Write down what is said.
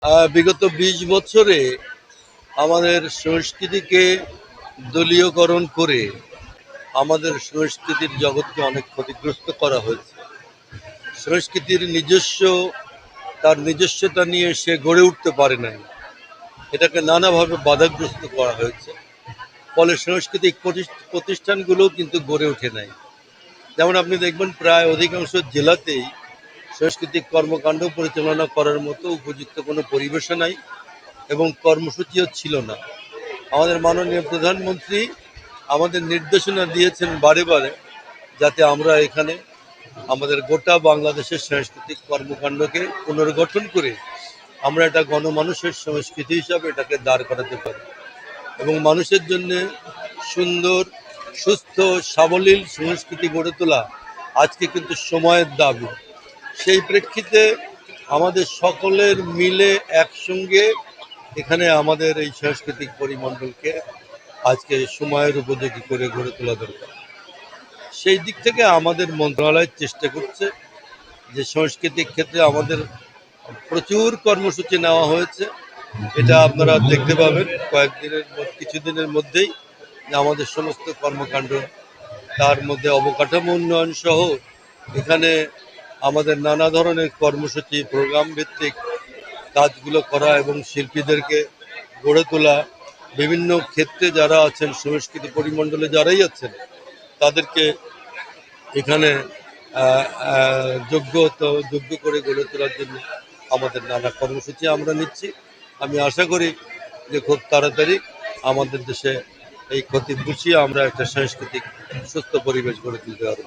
বিগত ২০ বছরে আমাদের সংস্কৃতিকে দলীয়করণ করে আমাদের সংস্কৃতির জগৎকে অনেক ক্ষতিগ্রস্ত করা হয়েছে। সংস্কৃতির তার নিজস্বতা নিয়ে সে গড়ে উঠতে পারে নাই, এটাকে নানাভাবে বাধাগ্রস্ত করা হয়েছে। ফলে সাংস্কৃতিক প্রতিষ্ঠানগুলো কিন্তু গড়ে ওঠে নাই। যেমন আপনি দেখবেন প্রায় অধিকাংশ জেলাতেই সাংস্কৃতিক কর্মকাণ্ড পরিচালনা করার মতো উপযুক্ত কোনো পরিবেশ নাই এবং কর্মসূচিও ছিল না। আমাদের মাননীয় প্রধানমন্ত্রী আমাদের নির্দেশনা দিয়েছেন বারে বারে, যাতে আমরা এখানে আমাদের গোটা বাংলাদেশের সাংস্কৃতিক কর্মকাণ্ডকে পুনর্গঠন করে আমরা একটা গণমানুষের সংস্কৃতি হিসাবে এটাকে দাঁড় করাতে পারি এবং মানুষের জন্য সুন্দর, সুস্থ, সাবলীল সংস্কৃতি গড়ে তোলা আজকে কিন্তু সময়ের দাবি। সেই প্রেক্ষিতে আমাদের সকলের মিলে একসঙ্গে এখানে আমাদের এই সাংস্কৃতিক পরিমণ্ডলকে আজকে সময়ের উপযোগী করে গড়ে তোলা দরকার। সেই দিক থেকে আমাদের মন্ত্রণালয় চেষ্টা করছে যে সাংস্কৃতিক ক্ষেত্রে আমাদের প্রচুর কর্মসূচি নেওয়া হয়েছে। এটা আপনারা দেখতে পাবেন কিছুদিনের মধ্যেই আমাদের সমস্ত কর্মকাণ্ড, তার মধ্যে অবকাঠামো উন্নয়ন সহ এখানে আমাদের নানা ধরনের কর্মসূচি, প্রোগ্রাম ভিত্তিক কাজগুলো করা এবং শিল্পীদেরকে গড়ে তোলা, বিভিন্ন ক্ষেত্রে যারা আছেন সংস্কৃতি পরিমণ্ডলে যারাই আছেন তাদেরকে এখানে যোগ্য করে গড়ে তোলার জন্য আমাদের নানা কর্মসূচি আমরা নিচ্ছি। আমি আশা করি যে খুব তাড়াতাড়ি আমাদের দেশে এই ক্ষতি বুঝিয়ে আমরা একটা সাংস্কৃতিক সুস্থ পরিবেশ গড়ে তুলতে পারব।